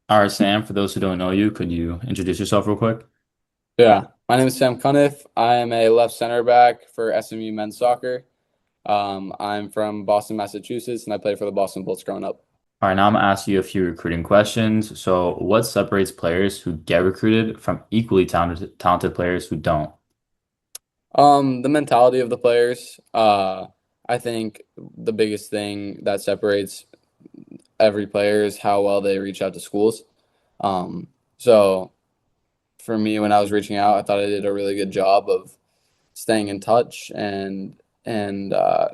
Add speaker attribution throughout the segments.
Speaker 1: All right, Sam, for those who don't know you, could you introduce yourself real quick?
Speaker 2: Yeah, my name is Sam Cunniffe. I am a left center back for SMU men's soccer. I'm from Boston, Massachusetts, and I played for the Boston Bolts growing up.
Speaker 1: All right, now I'm gonna ask you a few recruiting questions. So, what separates players who get recruited from equally talented players who don't?
Speaker 2: The mentality of the players. I think the biggest thing that separates every player is how well they reach out to schools. Um, so for me, when I was reaching out, I thought I did a really good job of staying in touch and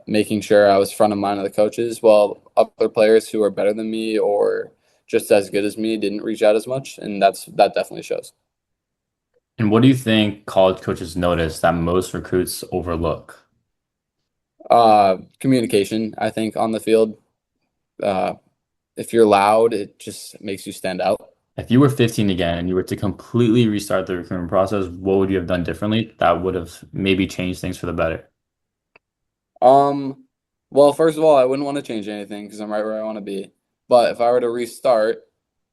Speaker 2: making sure I was front of mind of the coaches. While other players who are better than me or just as good as me didn't reach out as much, and that definitely shows.
Speaker 1: And what do you think college coaches notice that most recruits overlook?
Speaker 2: Communication, I think, on the field. Uh, if you're loud, it just makes you stand out.
Speaker 1: If you were 15 again and you were to completely restart the recruitment process, what would you have done differently that would have maybe changed things for the better?
Speaker 2: Um, well, first of all, I wouldn't want to change anything because I'm right where I want to be. But if I were to restart,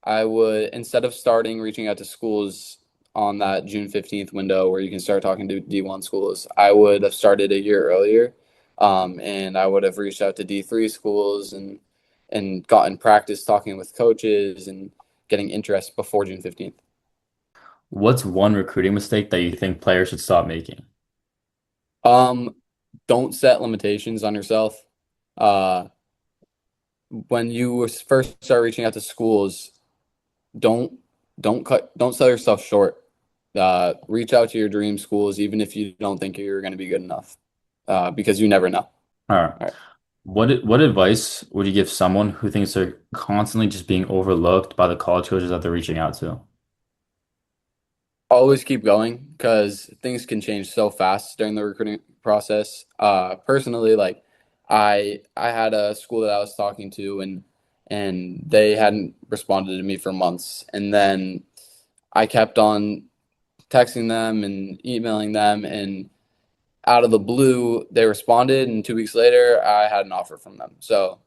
Speaker 2: I would, instead of starting reaching out to schools on that June 15th window where you can start talking to D1 schools, I would have started a year earlier. And I would have reached out to D3 schools and gotten practice talking with coaches and getting interest before June 15th.
Speaker 1: What's one recruiting mistake that you think players should stop making?
Speaker 2: Um, don't set limitations on yourself. Uh, when you first start reaching out to schools, don't don't sell yourself short. Reach out to your dream schools, even if you don't think you're going to be good enough, because you never know. All
Speaker 1: All right.
Speaker 2: right.
Speaker 1: What advice would you give someone who thinks they're constantly just being overlooked by the college coaches that they're reaching out to?
Speaker 2: Always keep going because things can change so fast during the recruiting process. Personally, like I had a school that I was talking to and they hadn't responded to me for months, and then I kept on texting them and emailing them, and out of the blue, they responded, and 2 weeks later, I had an offer from them. So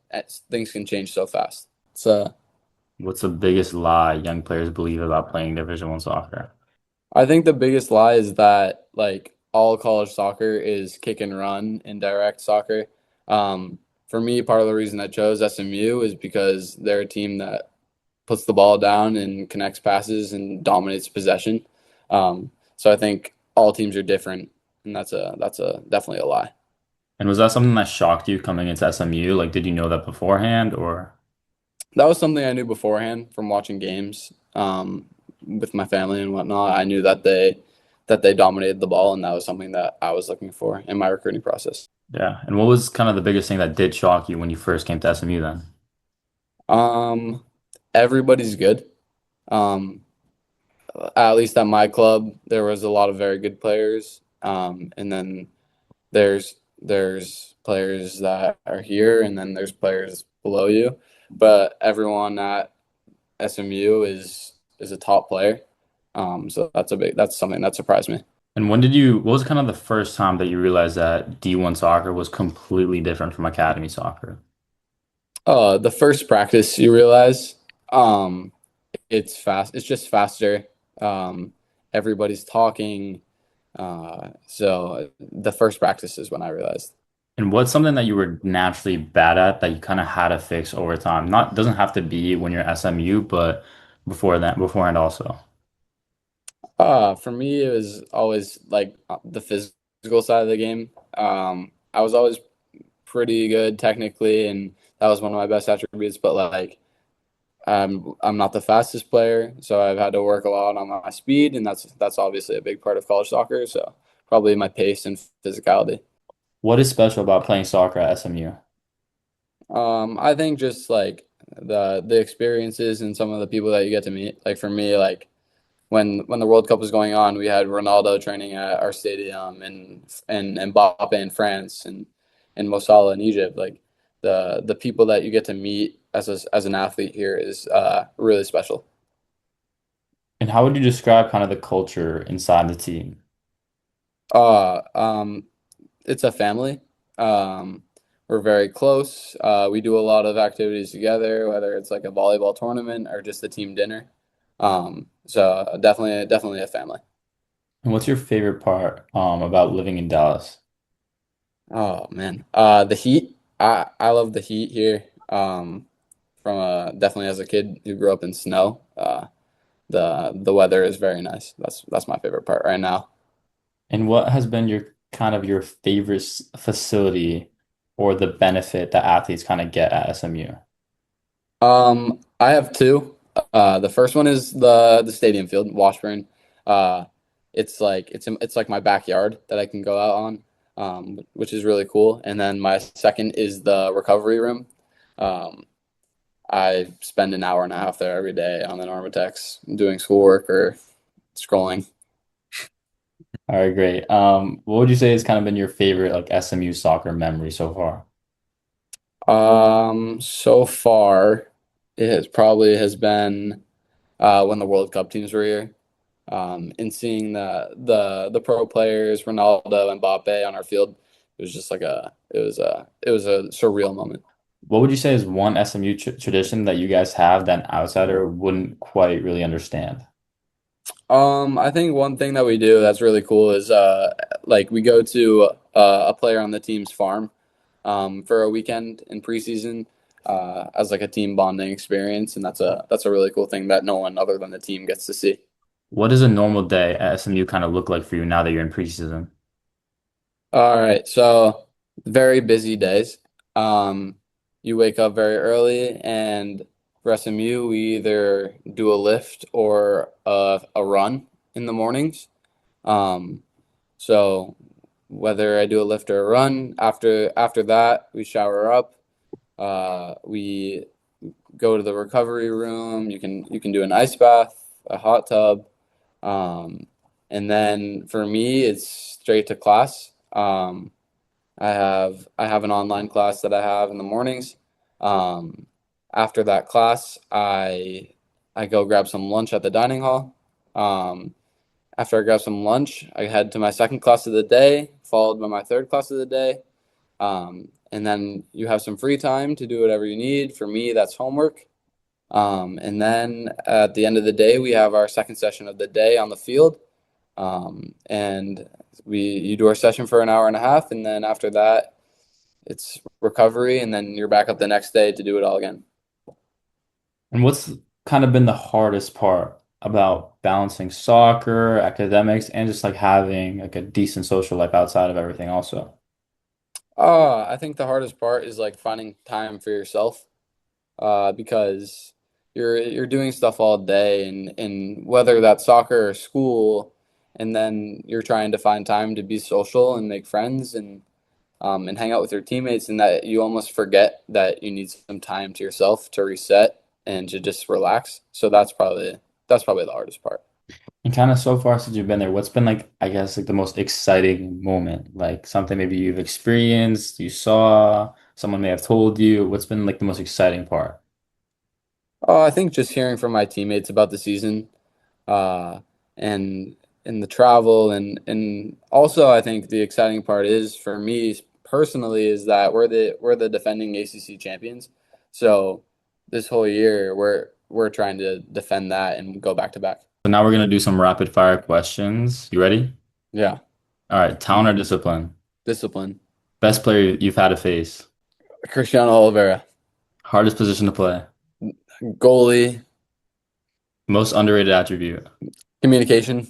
Speaker 2: things can change so fast. So
Speaker 1: What's the biggest lie young players believe about playing Division One soccer?
Speaker 2: I think the biggest lie is that like all college soccer is kick and run and direct soccer. For me, part of the reason I chose SMU is because they're a team that puts the ball down and connects passes and dominates possession. So I think all teams are different, and that's a definitely a lie.
Speaker 1: And was that something that shocked you coming into SMU? Like, did you know that beforehand or?
Speaker 2: That was something I knew beforehand from watching games with my family and whatnot. I knew that they dominated the ball, and that was something that I was looking for in my recruiting process.
Speaker 1: Yeah. And what was kind of the biggest thing that did shock you when you first came to SMU then?
Speaker 2: Um, everybody's good. Um, at least at my club, there was a lot of very good players. And then there's players that are here, and then there's players below you. But everyone at SMU is a top player. So that's something that surprised me.
Speaker 1: And what was kind of the first time that you realized that D1 soccer was completely different from academy soccer?
Speaker 2: The first practice you realize, um, it's fast. It's just faster. Um, everybody's talking. So the first practice is when I realized.
Speaker 1: And what's something that you were naturally bad at that you kind of had to fix over time? Not doesn't have to be when you're SMU, but beforehand also.
Speaker 2: For me, it was always like the physical side of the game. I was always pretty good technically, and that was one of my best attributes. But like, I'm not the fastest player, so I've had to work a lot on my speed, and that's obviously a big part of college soccer. So probably my pace and physicality.
Speaker 1: What is special about playing soccer at SMU?
Speaker 2: I think just like the experiences and some of the people that you get to meet. Like for me, like when the World Cup was going on, we had Ronaldo training at our stadium and Mbappe in France and Mo Salah in Egypt. Like the people that you get to meet as an athlete here is really special.
Speaker 1: And how would you describe kind of the culture inside the team?
Speaker 2: Uh, um, it's a family. Um, we're very close. We do a lot of activities together, whether it's like a volleyball tournament or just a team dinner. So definitely a family.
Speaker 1: And what's your favorite part about living in Dallas?
Speaker 2: Oh man, the heat. I love the heat here. From definitely as a kid who grew up in snow. The weather is very nice. That's my favorite part right now.
Speaker 1: And what has been your kind of your favorite facility or the benefit that athletes kind of get at SMU?
Speaker 2: I have two. The first one is the stadium field, Washburn. Uh, it's like my backyard that I can go out on, which is really cool. And then my second is the recovery room. Um, I spend an hour and a half there every day on the Normatex doing schoolwork or scrolling.
Speaker 1: All right, great. What would you say has kind of been your favorite like SMU soccer memory so far?
Speaker 2: So far, has been when the World Cup teams were here. And seeing the pro players, Ronaldo and Mbappe on our field, it was just like it was a surreal moment.
Speaker 1: What would you say is one SMU tradition that you guys have that an outsider wouldn't quite really understand?
Speaker 2: I think one thing that we do that's really cool is like we go to a player on the team's farm for a weekend in preseason as like a team bonding experience, and that's a really cool thing that no one other than the team gets to see.
Speaker 1: What does a normal day at SMU kind of look like for you now that you're in preseason?
Speaker 2: All right, so very busy days. Um, you wake up very early, and for SMU, we either do a lift or a run in the mornings. Um, so whether I do a lift or a run, after that, we shower up. We go to the recovery room. You can do an ice bath, a hot tub, um, and then for me, it's straight to class. I have an online class that I have in the mornings. Um, After that class, I go grab some lunch at the dining hall. Um, After I grab some lunch, I head to my second class of the day, followed by my third class of the day. And then you have some free time to do whatever you need. For me, that's homework. And then at the end of the day, we have our second session of the day on the field. And you do our session for an hour and a half, and then after that, it's recovery, and then you're back up the next day to do it all again.
Speaker 1: And what's kind of been the hardest part about balancing soccer, academics, and just like having like a decent social life outside of everything also?
Speaker 2: I think the hardest part is like finding time for yourself, because you're doing stuff all day, and whether that's soccer or school, and then you're trying to find time to be social and make friends and hang out with your teammates, and that you almost forget that you need some time to yourself to reset and to just relax. So that's probably the hardest part.
Speaker 1: And kind of so far since you've been there, what's been like, I guess, like the most exciting moment? Like something maybe you've experienced, you saw, someone may have told you. What's been like the most exciting part?
Speaker 2: Oh, I think just hearing from my teammates about the season, uh, and the travel, and also I think the exciting part is for me personally is that we're the defending ACC champions. So this whole year we're trying to defend that and go back to back.
Speaker 1: So now we're gonna do some rapid fire questions. You ready?
Speaker 2: Yeah,
Speaker 1: All right, talent or discipline?
Speaker 2: discipline.
Speaker 1: Best player you've had to face?
Speaker 2: Cristiano Oliveira,
Speaker 1: Hardest position to play?
Speaker 2: goalie,
Speaker 1: Most underrated attribute?
Speaker 2: communication,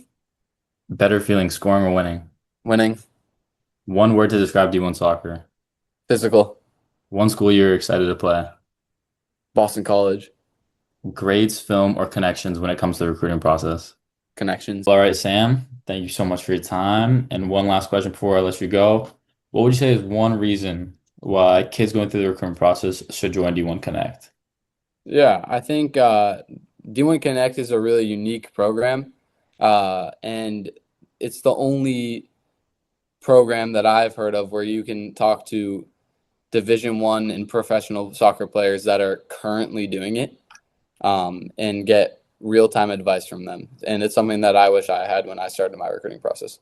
Speaker 1: Better feeling scoring or winning?
Speaker 2: winning,
Speaker 1: One word to describe D1 soccer.
Speaker 2: physical,
Speaker 1: One school you're excited to play.
Speaker 2: Boston College,
Speaker 1: Grades, film, or connections when it comes to the recruiting process.
Speaker 2: connections.
Speaker 1: All right, Sam, thank you so much for your time. And one last question before I let you go. What would you say is one reason why kids going through the recruitment process should join D1 Connect?
Speaker 2: Yeah, I think D1 Connect is a really unique program, and it's the only program that I've heard of where you can talk to Division 1 and professional soccer players that are currently doing it, and get real-time advice from them. And it's something that I wish I had when I started my recruiting process.